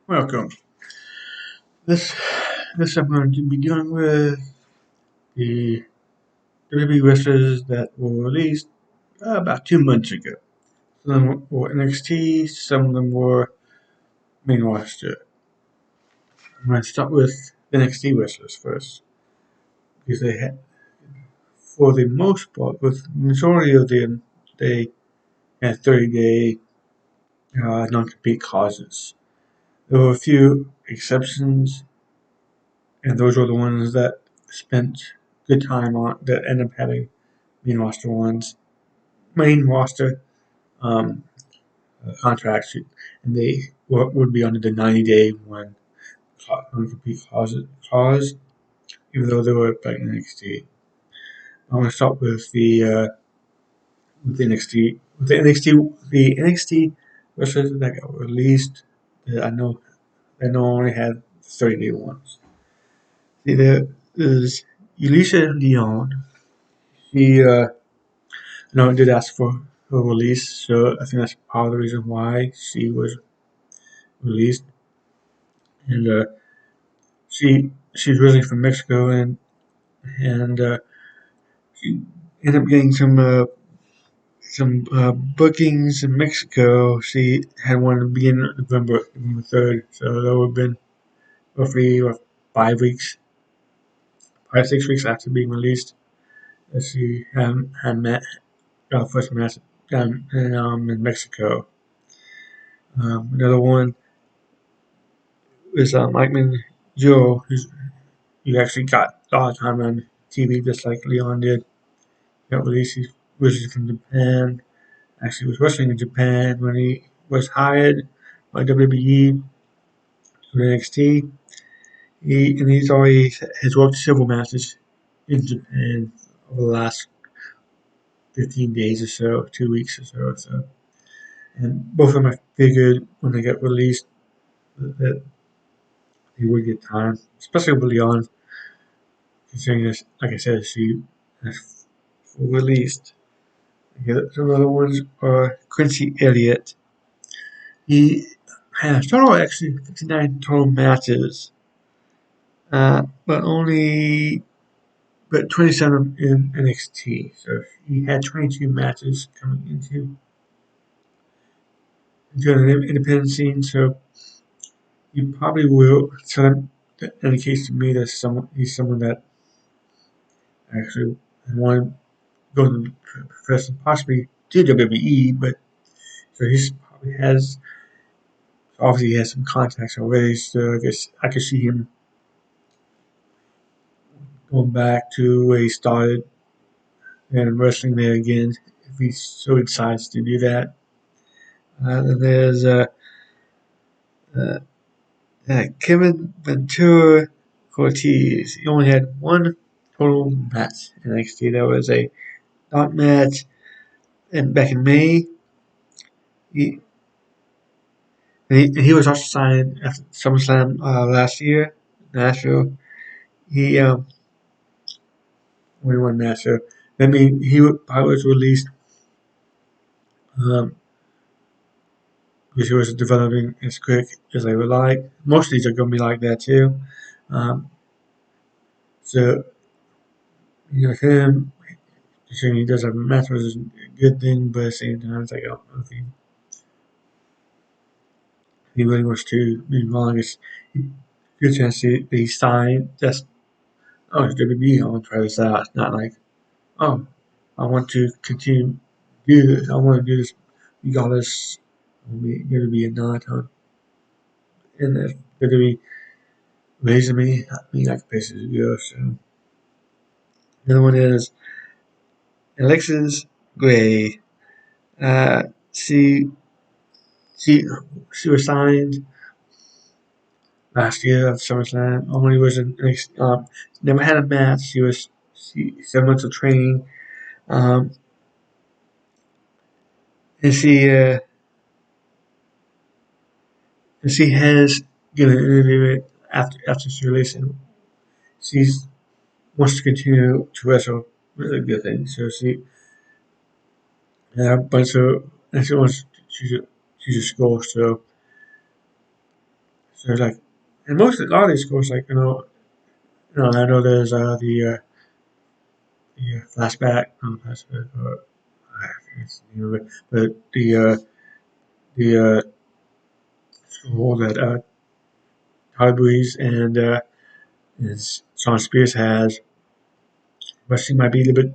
Welcome. This this I'm going to be dealing with the WWE wrestlers that were released about 2 months ago. Some of them were NXT, some of them were main roster. I'm going to start with NXT wrestlers first because they had, for the most part, with the majority of them, they had 30-day non-compete clauses. There were a few exceptions, and those were the ones that spent good time on that ended up having main roster um, contracts, and they would be under the 90-day one non-compete clause, even though they were back in NXT. I want to start with the NXT wrestlers that got released. That I know only had 30-day ones. See, there is Elisa Leon. She did ask for her release, so I think that's part of the reason why she was released. And she's originally from Mexico, and she ended up getting some bookings in Mexico. She had one at the beginning of November 3rd, so that would have been roughly 5 weeks, 5 6 weeks after being released. That she had met first match down in Mexico. Another one was Mikeman Joe, who actually got a lot of time on TV just like Leon did. Got released. He was from Japan. Actually, was wrestling in Japan when he was hired by WWE to NXT. He's always has worked several matches in Japan over the last 15 days or so, 2 weeks or so. And both of them I figured when they got released that they would get time, especially with Leon, considering this, like I said, she has released. Some other ones are Quincy Elliott. He has total actually 59 total matches, but 27 in NXT. So he had 22 matches coming into an independent scene. So he probably will. So that indicates to me that he's someone that actually want to go to the profession, possibly to WWE, but so he probably has. Obviously, he has some contacts already, so I guess I could see him going back to where he started and wrestling there again if he so decides to do that. Then there's uh, Kevin Ventura Cortez. He only had one total match in NXT. That was a dark match, and back in May, he he was also signed after SummerSlam last year, Nashville. He only one match, so I mean probably was released um, because he was developing as quick as they would like. Most of these are going to be like that too. Um, so him, considering he does have a match, is a good thing, but at the same time, it's like I don't know if he really wants to be wrong. It's good chance that he signed. Just it's WWE. I want to try this out. It's not like oh, I want to continue do this. I want to do this regardless. Going to be a non-ton, and if WWE raising me, I mean like places to go. So another one is Alexis Gray. Uh, she she she was signed last year at SummerSlam. Only was never had a match. She 7 months of training. Um, and she has given an interview after she released it. She wants to continue to wrestle. Really good thing. So she but so and she wants she's a score. So So like, and most a lot of these schools, like I know there's the flashback, not flashback, I think it's the name of it, but the school that Tyler Breeze and Sean Spears has, but she might be a little bit.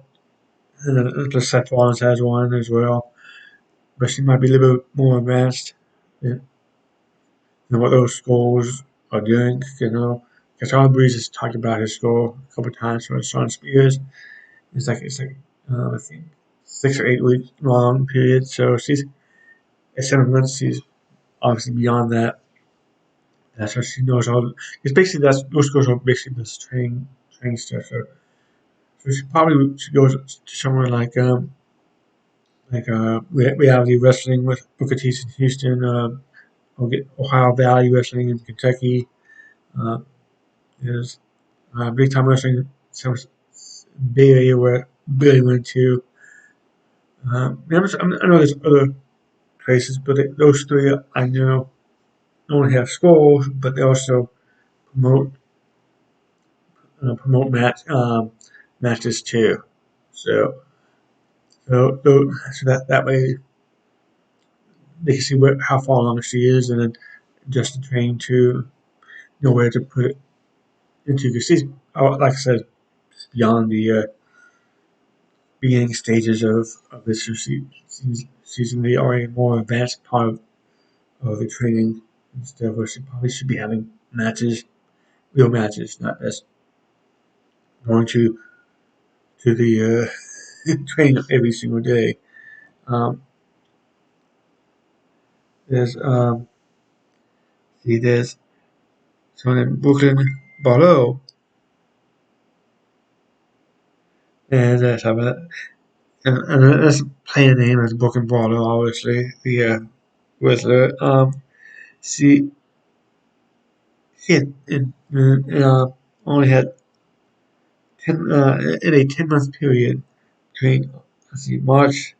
The Seth Rollins has one as well, but she might be a little bit more advanced than what those schools are doing. Because Tyler Breeze has talked about his school a couple of times for Sean Spears. It's like I think 6 or 8 week long period. So she's at 7 months. She's obviously beyond that. That's what she knows all. It's basically that's those schools are basically this training stuff. So she probably should go to somewhere like reality wrestling with Booker T in Houston. Or get Ohio Valley Wrestling in Kentucky. Uh, there's Big Time Wrestling, some Bay Area where Billy went to. I know there's other places, but those three I know not only have schools, but they also promote matches too. So so that way they can see how far along she is, and then just to train to know where to put it into. Because she's, like I said, beyond the beginning stages of this. So she's in the already more advanced part of the training and stuff, where she probably should be having matches, real matches, not just going to the train every single day. Um, there's there's someone in Brooklyn Barlow, and and that's playing name as Brooklyn Barlow, obviously the wrestler. She she had, only had 10 in a 10 month period between let's see March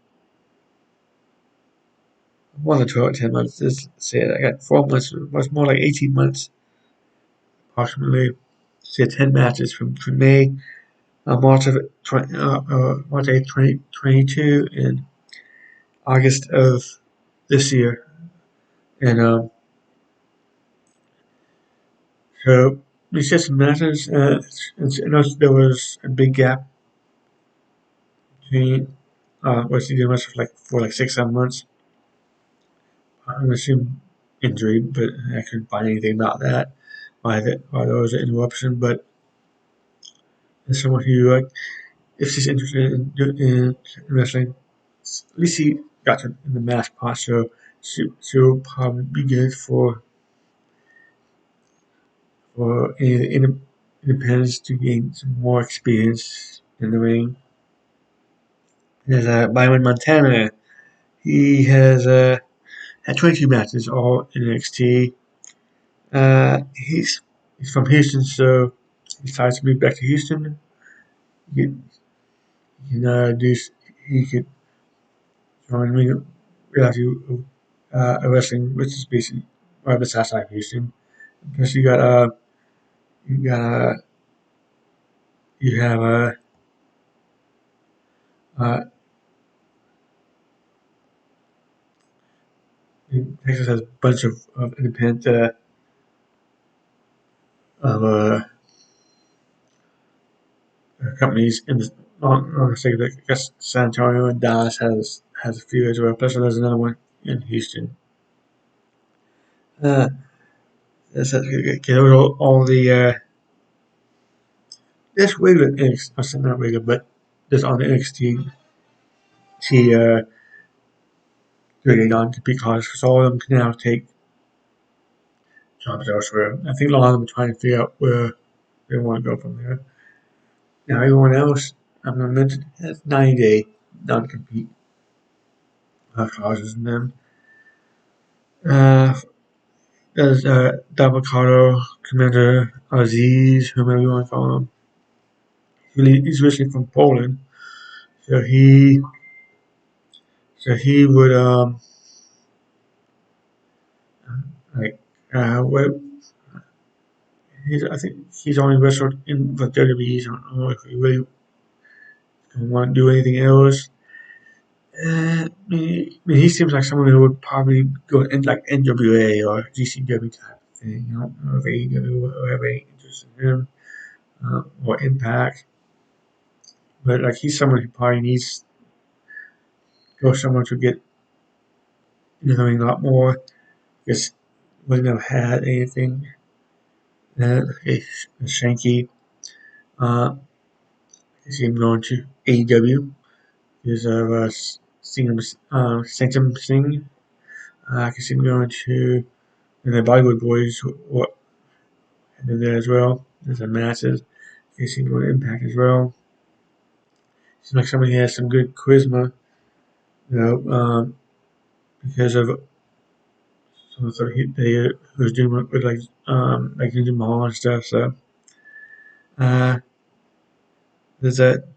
more than 12 10 months. Let's say I got 4 months, was more like 18 months approximately. She had 10 matches from May, March of March 8th, 2022, and August of this year. And so these just matches. I noticed there was a big gap between what she did much for like 6 7 months. I'm assuming injury, but I couldn't find anything about that. Why there was an interruption, but as someone who if she's interested in wrestling, at least she got her in the mask part, so she'll probably be good for independence to gain some more experience in the ring. There's Byron Montana. He has had 22 matches, all in NXT. He's from Houston, so he decides to move back to Houston. He can he could join reality wrestling, which is basically right beside side Houston. Plus you got you have uh, Texas has a bunch of independent of companies in the not to say that I guess San Antonio and Dallas has a few as well. Plus there's another one in Houston. Uh, get over all the this regular NXT, not regular, but just on the NXT T 38 on compete cards because all of them can now take jobs elsewhere. I think a lot of them are trying to figure out where they want to go from there. Now everyone else I'm going to mention has 90-day non-compete clauses in them. Uh, there's Davocado, Commander Aziz, whomever you want to call him. He's originally from Poland, so he would like what I think he's only wrestled in the WWE. So I don't know if he really want to do anything else. I mean, he seems like someone who would probably go in like NWA or GCW type of thing. I don't know if AEW will have any interest in him or Impact, but like he's someone who probably needs to go somewhere to get knowing a lot more because we never had anything. Shanky, uh, is him going to AEW because of Sanctum Singh. I can see him going to and the Bollywood Boys what in there as well. There's a massive. You see what impact as well. Seems like somebody has some good charisma, you know, because of some of the stuff they was doing with like Ninja Mahal and stuff. So uh, there's that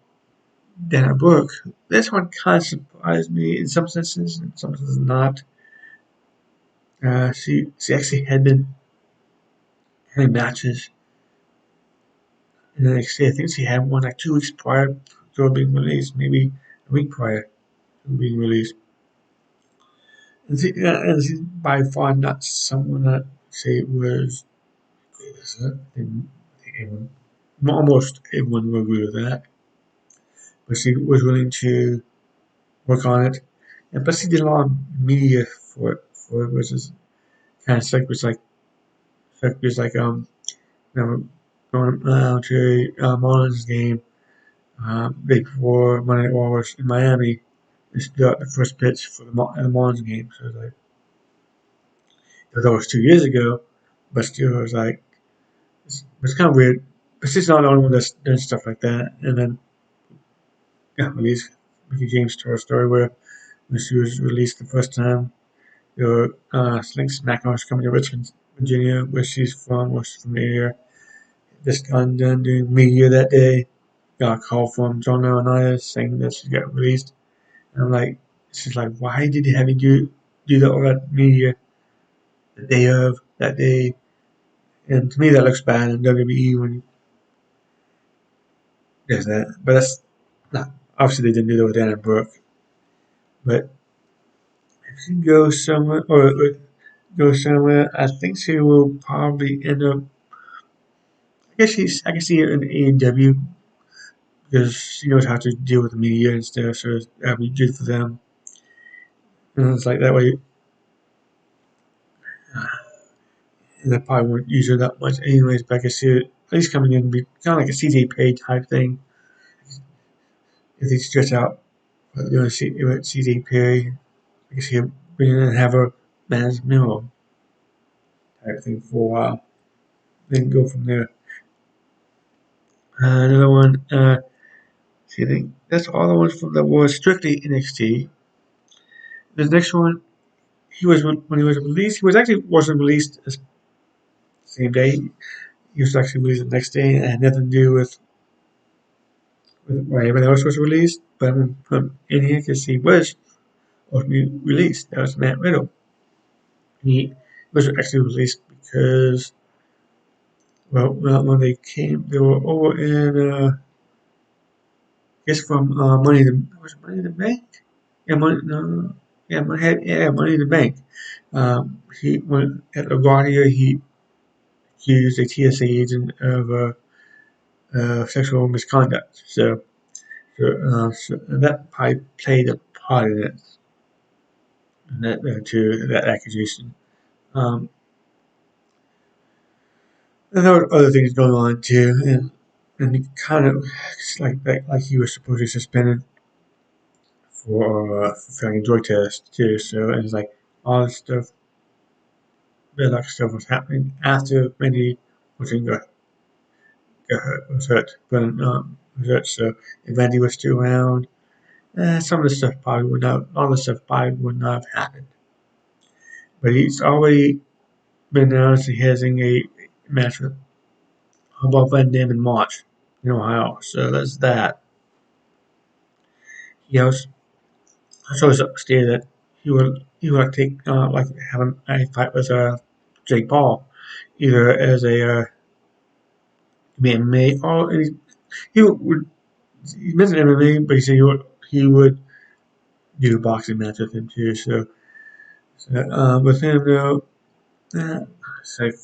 Dana Brooke. This one kind of surprised me in some senses, in some senses not. She actually had been having matches in the NXT. I think she had one like 2 weeks prior to it being released, maybe a week prior to being released. And she's by far not someone that say was everyone, almost everyone will agree with that. But she was willing to work on it, and plus she did a lot of media for it, which is kind of sucked. You know, going to Marlins game day before Monday Night Raw was in Miami. It's the first pitch for the Marlins game, so it was like that was 2 years ago, but still it was like it's kind of weird. But she's not the only one that's done stuff like that. And then yeah, released Mickey James told a story where when she was released the first time, there were Slink SmackDown was coming to Richmond, Virginia, where she's from, the area. Just got done doing media that day. Got a call from John Laurinaitis saying that she got released. And I'm like, she's like, why did you have me do all that media the day of that day? And to me, that looks bad in WWE when there's that. But that's not obviously they didn't do that with Dana Brooke. But if she goes somewhere or go somewhere, I think she will probably end up. I can see her in AEW because she knows how to deal with the media and stuff. So that'd be good for them. And it's like that way. And they probably won't use her that much anyways. But I can see it at least coming in and be kind of like a CJ Page type thing. If they stretch out doing CJ Perry, I can see her bring in and have her manage minimum type thing for a while. Then go from there. Another one. See, I think that's all the ones from that was strictly NXT. The next one, he was when he was released. He was actually wasn't released the same day. He was actually released the next day, and it had nothing to do with why everything else was released. But from in here, because he was ultimately released. That was Matt Riddle. He was actually released because when they came, they were over in I guess from Money in the Bank. Yeah, Money no, yeah, Money in the Bank. He went at LaGuardia. He accused a TSA agent of sexual misconduct. So that probably played a part in it, to that accusation. Um, and there were other things going on too, and he kind of like he was supposed to be suspended for failing a drug test too. So it's like all this stuff, bad luck stuff was happening after Randy was was hurt, but was hurt. So if Randy was still around, some of the stuff probably would not, all the stuff probably would not have happened. But he's already been announced he has a match with Bob Van Dam in March in Ohio. So that's that. He also stated that he would like take like have a fight with Jake Paul, either as a MMA. He would he mentioned MMA, but he said he would do a boxing match with him too. So with him though, it's like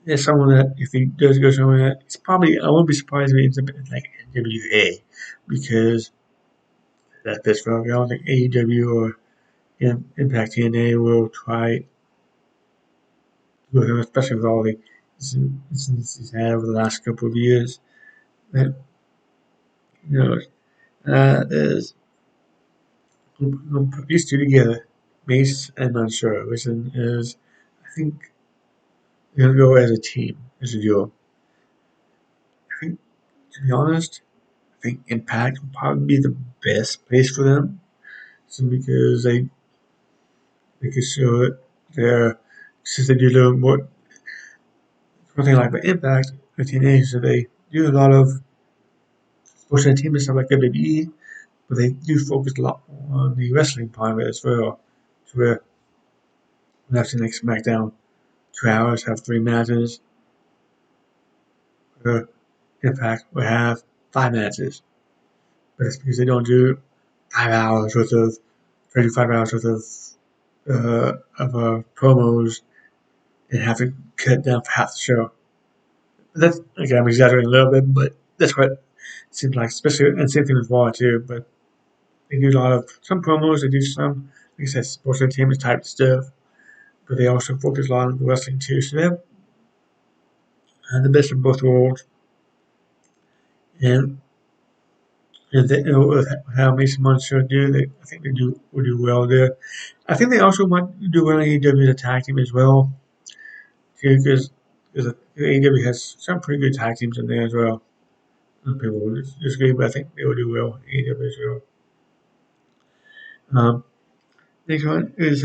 there's someone that if he does go somewhere, it's probably I wouldn't be surprised if he ends up in like NWA because that's Pittsburgh. I don't think AEW or Impact TNA will try with him, especially with all the incidents he's had over the last couple of years. But, you know, there's we'll put these two together, Mace and Mansoor, which is I think they're gonna go as a team, as a duo. I think, to be honest, I think Impact would probably be the best place for them, simply because they can show it their since they do a little more one thing I like about Impact with TNA is that they do a lot of sports entertainment stuff like WWE, but they do focus a lot on the wrestling part of it as well. So where we have to like SmackDown 2 hours, have 3 matches, where Impact will have 5 matches. But it's because they don't do 5 hours worth of 35 hours worth of promos and have to cut down for half the show. That's again, I'm exaggerating a little bit, but that's what it seems like, especially and same thing with Raw too. But they do a lot of some promos, they do some, like I said, sports entertainment type stuff, but they also focus a lot on the wrestling too. So they have the best of both worlds, and with how Mason Mansour do, I think they will do well there. I think they also might do well in AEW's attack team as well, too, because AEW has some pretty good tag teams in there as well. Some people will disagree, but I think they will do well in AEW as well. Next one is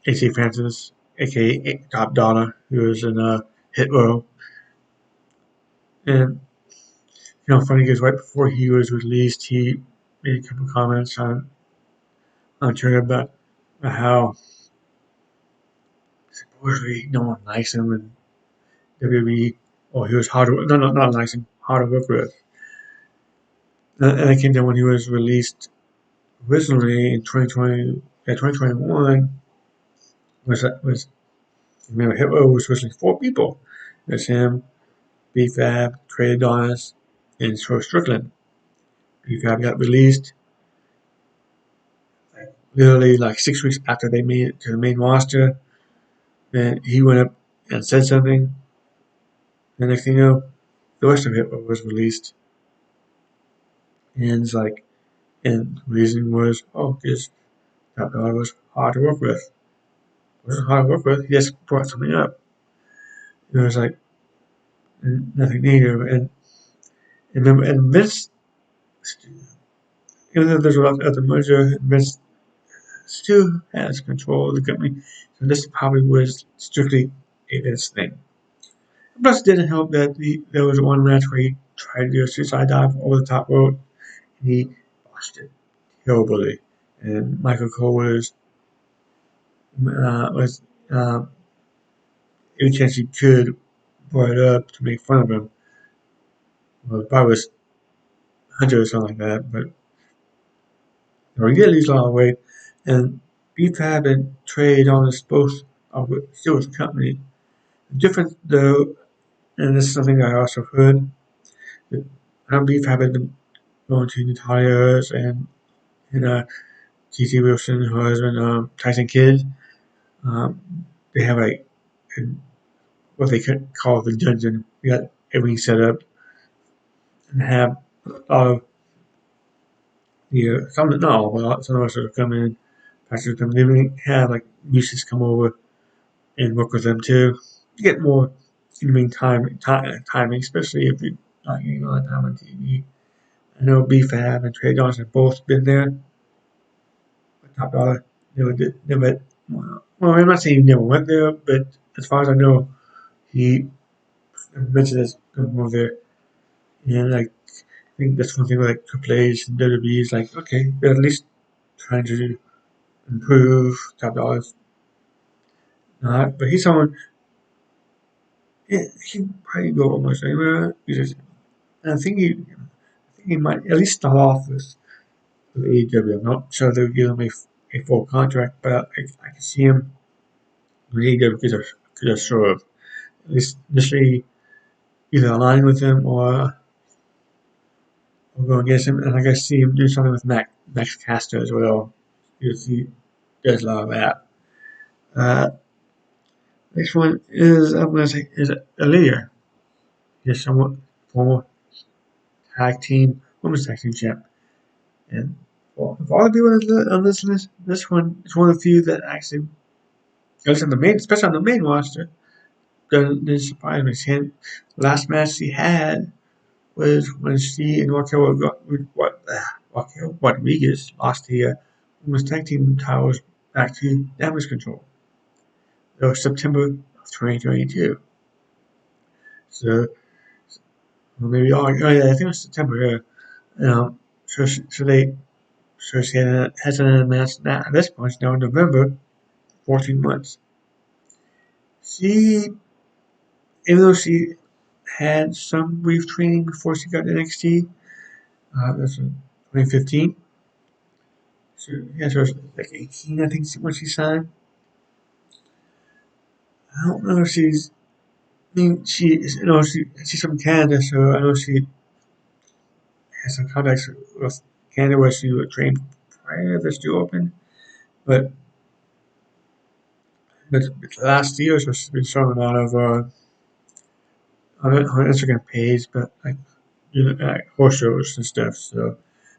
AC Francis, aka Top Dollar, who is in Hit Row. And funny because right before he was released, he made a couple comments on Twitter about how supposedly no one likes him in WWE, or he was hard to no, not nice him, hard to work with. And I came down when he was released originally in 2020, 2021 was remember Hit Row was originally 4 people. There's him, B-Fab, Trey Adonis, and Troy Strickland. B-Fab got released literally like 6 weeks after they made it to the main roster. Then he went up and said something. The next thing you know, the rest of it was released. And it's like, and the reason was, oh, because that guy was hard to work with. It wasn't hard to work with, he just brought something up. It was like, nothing negative. And Vince, even though there's a lot of other merger, Vince still has control of the company. So this probably was strictly a Vince thing. Plus, it didn't help that there was one match where he tried to do a suicide dive over the top rope, and he botched it terribly. And Michael Cole was every chance he could brought it up to make fun of him. Well, it probably was Hunter or something like that, but he did lose a lot of weight. And B-Fab and Trey Adonis both are still with the company. The difference, though, and this is something I also heard, that B-Fab had been going to Natalia's and T.T. Wilson, her husband, Tyson Kidd. They have what they could call the dungeon. We got everything set up and have a lot of some not all, but some of us that come in, pastors come. They even have like musicians come over and work with them too. You get more in the meantime timing, especially if you're not getting a lot of time on TV. I know B-Fab and Trey Johnson have both been there. But Top Dollar never. Well, I'm not saying he never went there, but as far as I know, he mentioned this going over there. And like, I think that's one thing with like Triple H and WWE is like, okay, they're at least trying to improve. Top Dollar's not, but he's someone. He probably go almost anywhere. I think he might at least start off with AEW. I'm not sure they'll give him a full contract, but I can see him with AEW could have sort of at least initially either align with him or go against him. And I can see him do something with Max Caster as well. Because he does a lot of that. Uh, Next one is I'm gonna say is Aaliyah. He's somewhat former tag team women's tag team champ. And of all the people on this list, this one is one of the few that actually goes on the main, especially on the main roster. Doesn't surprise me. Last match she had was when she and Raquel Rodriguez lost the women's tag team titles back to Damage Control. That was September of 2022. So maybe oh yeah, I think it was September. Yeah. So she hasn't announced that at this point. Now in November, 14 months. She, even though she had some brief training before she got to NXT, that's in 2015. So yeah, so it was like 18, I think, when she signed. I don't know if she's. I mean, she's from Canada, so I know she has some contacts with Canada where she was trained prior to this to open. But the last year, so she's been showing a lot of on her Instagram page, but like horse shows and stuff. So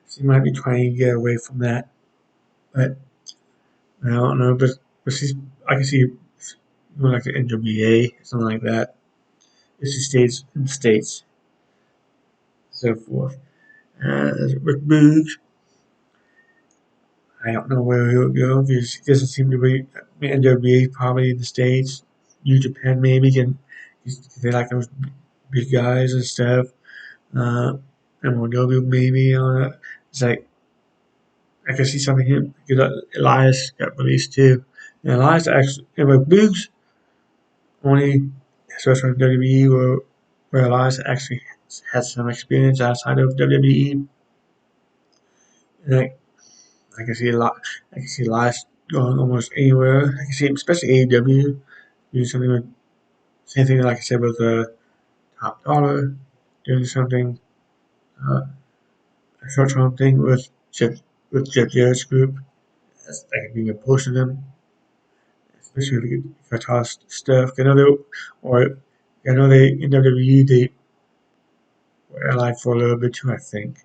she might be trying to get away from that, but I don't know. But she's I can see more like the NWA something like that. If she stays in the states, so forth. Rick Boogs, I don't know where he'll go because he doesn't seem to be NWA probably in the states. New Japan maybe can they like those big guys and stuff. Uh, MLW maybe on it. It's like I can see something here because Elias got released too. And Elias actually, and with Boogs only starts from WWE where Elias actually has some experience outside of WWE. And I can see a lot. I can see Elias going almost anywhere. I can see him, especially AEW, doing something with same thing like I said with Top Dollar, doing something uh, a short term thing with Jeff Jarrett's group. That's like being opposed to them. Especially if I toss stuff. Or I know they in WWE they were allied for a little bit too. I think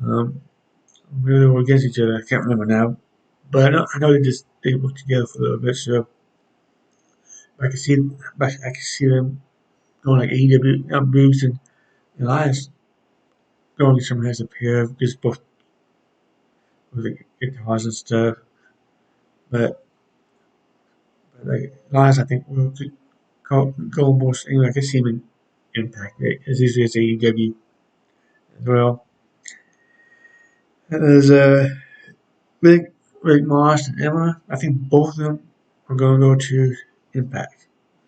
maybe they were against each other. I can't remember now, but I know they worked together for a little bit. So I can see them going like AEW, Boogs and Elias going somewhere as a pair of just both with the guitars and stuff. But like Elias, I think will go almost anywhere. I can see him in Impact as easily as AEW as well. And there's Rick Moss and Emma. I think both of them are going to go to Impact.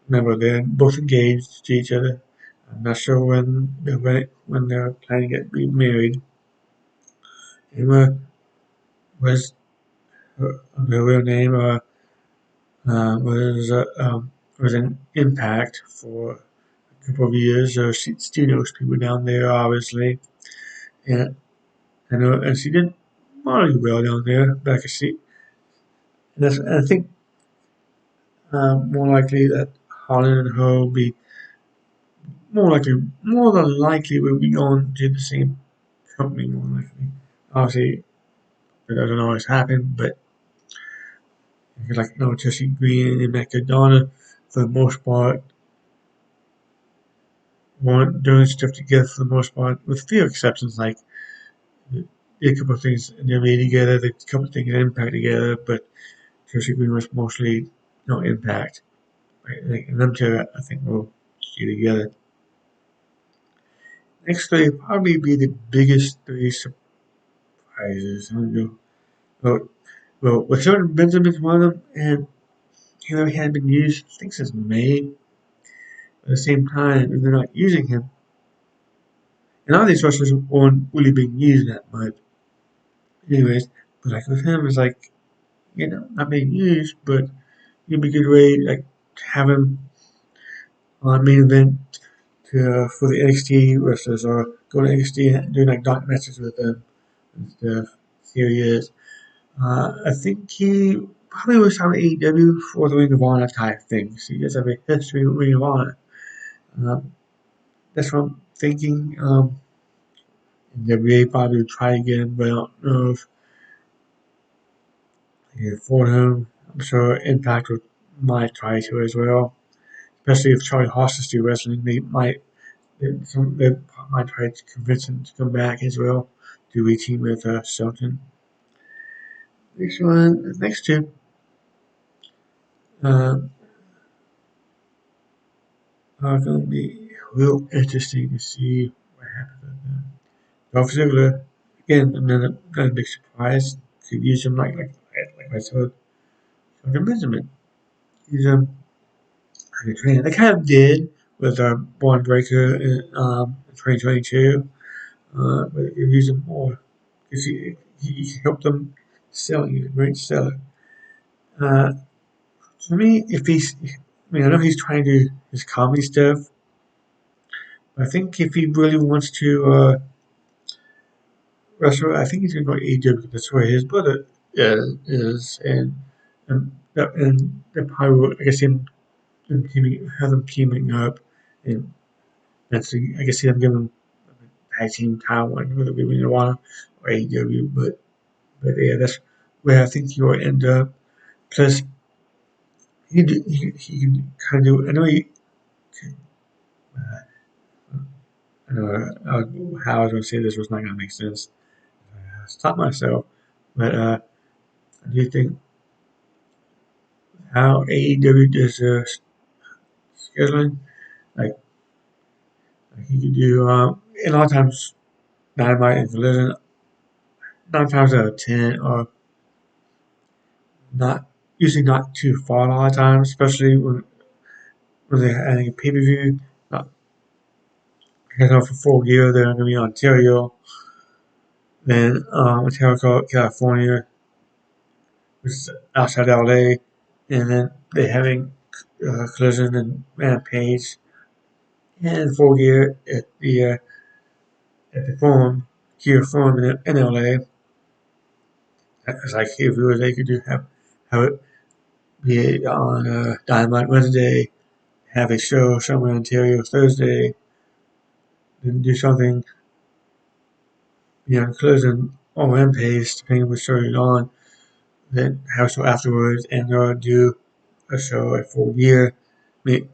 Remember, they're both engaged to each other. I'm not sure when they're planning to get married. Emma was her real name was an Impact for a couple of years. So she still knows people down there, obviously, and and she did really well down there. But I could see, and I think more likely that Holland and her will be more than likely will be going to the same company. More likely, obviously, it doesn't always happen, but like no Jesse Green and McDonough for the most part weren't doing stuff together for the most part, with few exceptions like did a couple of things in the NBA together, did a couple of things in Impact together, but Jesse Green was mostly no Impact. Right? Like, and them two, I think, will stay together. Next three probably be the biggest three surprises. I'm gonna go. Well, Shelton Benjamin's one of them, and he hadn't been used, I think, since May. At the same time, if they're not using him, and all these wrestlers weren't really being used that much. Anyways, but like with him, it's like, not being used, but it'd be a good way, like, to have him on main event for the NXT wrestlers, or go to NXT and do like dark matches with them and stuff. Here he is. I think he probably was on AEW for the Ring of Honor type thing. So he does have a history with Ring of Honor. Um, that's what I'm thinking. WWE probably would try again, but I don't know if for him. I'm sure Impact might try to as well. Especially if Charlie Haas is still wrestling, they might try to convince him to come back as well to reteam with Shelton. Next two, uh, are going to be real interesting to see what happens with them. Dolph Ziggler, again, another big surprise. Could use him like I said, like a Benjamin. Use him like a trainer. They kind of did with Born Breaker in 2022, but they could use him more because he helped them sell. He's a great seller. Uh, For me, I know he's trying to do his comedy stuff, but I think if he really wants to wrestle, I think he's going to go to AEW. That's where his brother is, and that probably will, I guess, have them teaming up, and I guess him giving them tag team Taiwan, whether it be Ring of Honor or AEW, but yeah, that's where I think he will end up. Plus, he can kind of do. Uh, I know how I was going to say this was not going to make sense. Stop myself. But I do think how AEW does scheduling, like, he can do, and a lot of times Dynamite and Collision, 9 times out of 10 are not, usually not too far a lot of times, especially when they're adding a pay per view. Because for Full Gear, they're going to be in Ontario, then Ontario, California, which is outside LA, and then they're having Collision and Rampage and Full Gear at the Forum, Gear Forum in LA. It's like if we were, they could have it be on Dynamite Wednesday, have a show somewhere in Ontario Thursday, then do something Collision or Rampage, depending on which show you're on. Then have a show afterwards, and do a show at Full Gear,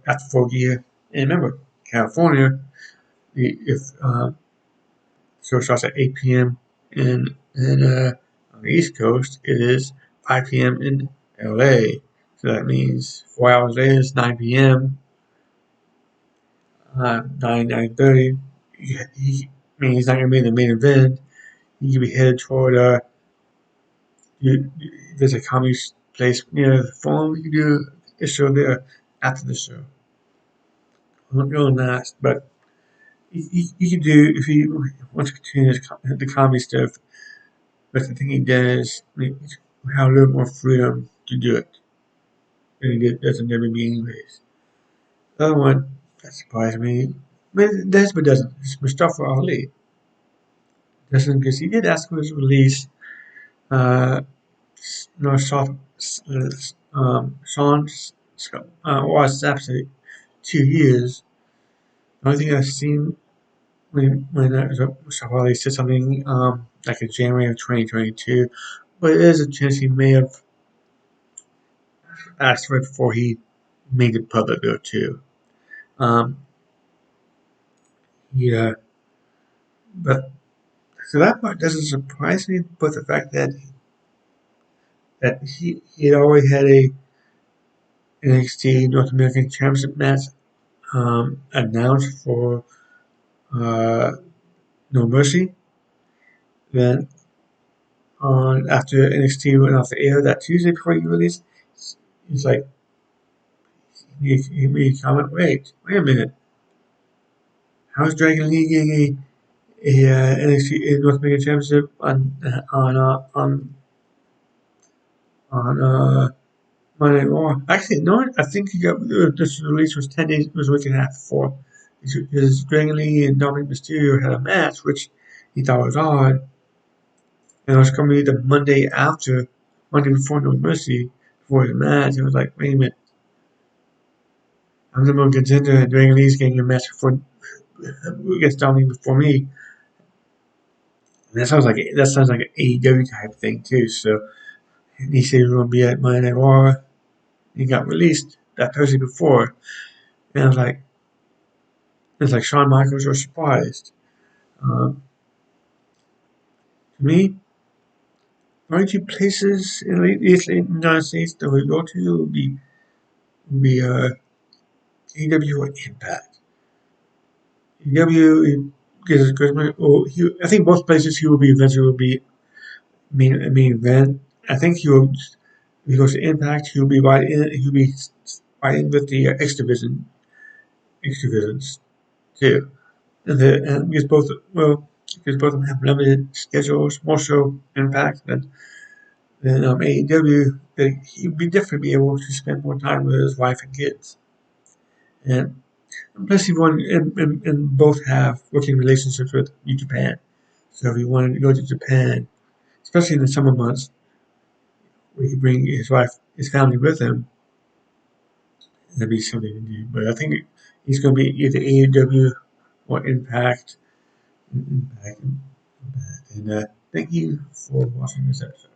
after Full Gear. And remember, California, if show starts at 8 p.m. in on the East Coast, it is 5 p.m. in LA. So that means 4 hours later is 9 p.m. 9:30. I mean, he's not gonna be in the main event. He could be headed toward there's a comedy place near the Forum. You can do a show there after the show. I don't know that, but you can do if he wants to continue the comedy stuff. But the thing he does, have a little more freedom to do it than he does in WWE anyways. The other one that surprised me, it does but doesn't, is Mustafa Ali. Doesn't because he did ask for his release. Uh, no, Sean was absolutely 2 years. The only thing I've seen when Mustafa Ali said something like in January of 2022, but there's a chance he may have asked for it before he made it public though too. Um, yeah, but so that part doesn't surprise me. But the fact that he had already had a NXT North American Championship match announced for uh, No Mercy. Then on after NXT went off the air that Tuesday before he released, it's like he made a comment. Wait a minute. How's Dragon Lee getting a NXT North American Championship on Monday Night Raw? Actually, no. I think he got this release was 10 days. Was a week and a half before. His Dragon Lee and Dominic Mysterio had a match, which he thought was odd, and it was coming to be the Monday after, Monday before No Mercy, before the match. It was like, wait a minute, I'm the number one contender, and Dragon Lee's getting a match before against Dominic before me. And that sounds like an AEW type thing too. So he said he was going to be at Monday Night Raw. He got released that Thursday before, and I was like, it's like Shawn Michaels was surprised. To me, the only two places in the United States that we go to would be AEW or Impact. AEW because I think both places he will be eventually will be main event. I think he will. If he goes to Impact, he'll be right in. He'll be right in with the X divisions too. And because both of them have limited schedules, more so Impact than AEW, that he'd be definitely be able to spend more time with his wife and kids. And plus, he won and both have working relationships with New Japan. So if he wanted to go to Japan, especially in the summer months, where he could bring his family with him, that'd be something to do. But I think he's going to be either AEW or Impact. Impact. And thank you for watching this episode.